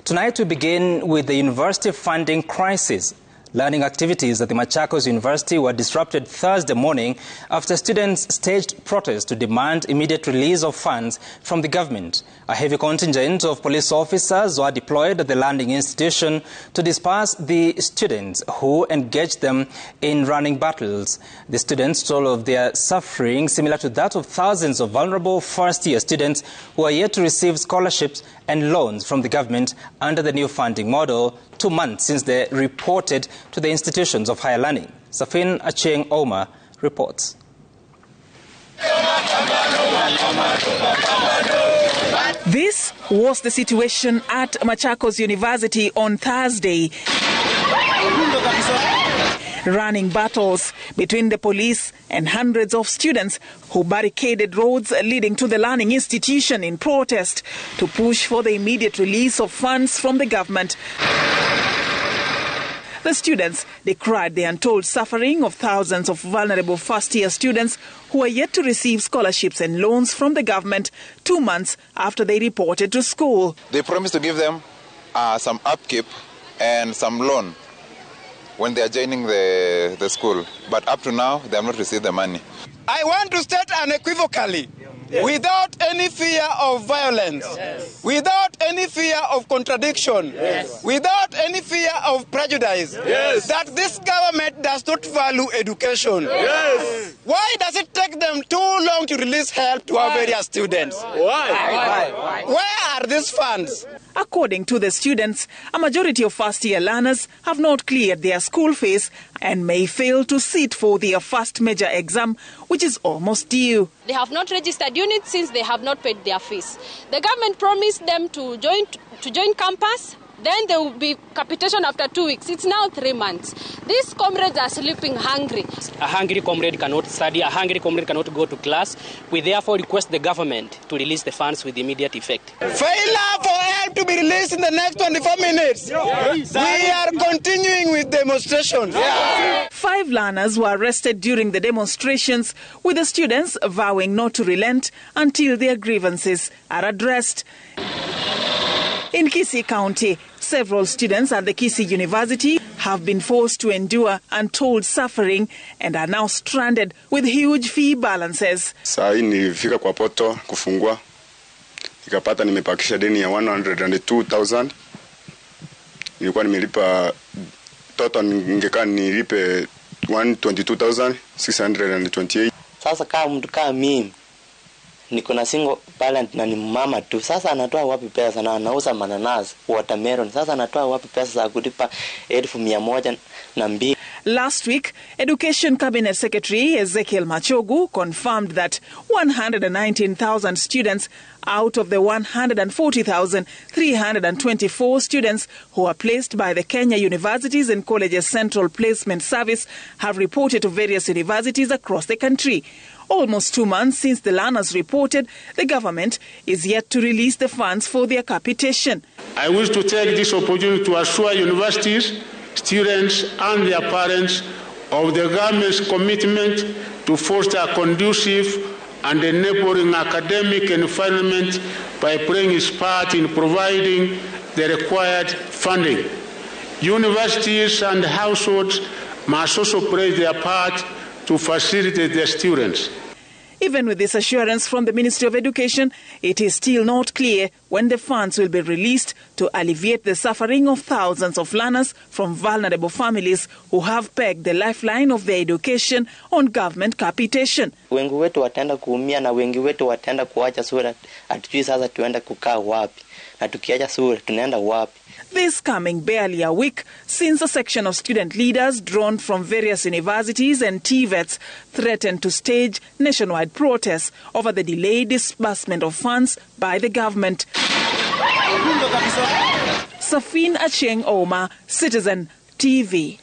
Tonight we begin with the university funding crisis. Learning activities at the Machakos University were disrupted Thursday morning after students staged protests to demand immediate release of funds from the government. A heavy contingent of police officers were deployed at the learning institution to disperse the students who engaged them in running battles. The students told of their suffering similar to that of thousands of vulnerable first-year students who are yet to receive scholarships and loans from the government under the new funding model 2 months since they reported to the institutions of higher learning. Safin Acheng Oma reports. This was the situation at Machakos University on Thursday. Running battles between the police and hundreds of students who barricaded roads leading to the learning institution in protest to push for the immediate release of funds from the government. The students decried the untold suffering of thousands of vulnerable first-year students who are yet to receive scholarships and loans from the government 2 months after they reported to school. They promised to give them some upkeep and some loan when they are joining the school. But up to now, they have not received the money. I want to state unequivocally, without any fear of violence, without any fear of contradiction, without any fear of prejudice, that this government does not value education. Why does it take them too long to release help to our various students? Why? Where are these funds? According to the students, a majority of first-year learners have not cleared their school fees and may fail to sit for their first major exam, which is almost due. They have not registered units since they have not paid their fees. The government promised them to join campus. Then there will be capitation after 2 weeks. It's now 3 months. These comrades are sleeping hungry. A hungry comrade cannot study. A hungry comrade cannot go to class. We therefore request the government to release the funds with immediate effect. Failure for help to be released in the next 24 minutes. We are continuing with demonstrations. 5 learners were arrested during the demonstrations, with the students vowing not to relent until their grievances are addressed. In Kisii County, several students at the Kisii University have been forced to endure untold suffering and are now stranded with huge fee balances. Saa hii nilifika kwa poto kufungua, nikapata nimepakisha deni ya 102,000. Nilikuwa nimelipa total, ningekaa nilipe 122,628. Sasa kama mtu kama mimi niko na single parent na ni mama tu. Sasa anatoa wapi pesa na anauza mananasi, watermelon? Sasa anatoa wapi pesa za kulipa 1,102? Last week, Education Cabinet Secretary Ezekiel Machogu confirmed that 119,000 students out of the 140,324 students who are placed by the Kenya Universities and Colleges Central Placement Service have reported to various universities across the country. Almost 2 months since the learners reported, the government is yet to release the funds for their capitation. I wish to take this opportunity to assure universities, students and their parents of the government's commitment to foster a conducive and enabling academic environment by playing its part in providing the required funding. Universities and households must also play their part to facilitate their students. Even with this assurance from the Ministry of Education, it is still not clear when the funds will be released to alleviate the suffering of thousands of learners from vulnerable families who have pegged the lifeline of their education on government capitation. Wengi wetu wataenda kuumia na wengi wetu wataenda kuacha shule. Hatujui sasa tuenda kukaa wapi, na tukiacha shule tunaenda wapi? This coming barely a week since a section of student leaders drawn from various universities and TVETs threatened to stage nationwide protests over the delayed disbursement of funds by the government. Safin Acheng Oma, Citizen TV.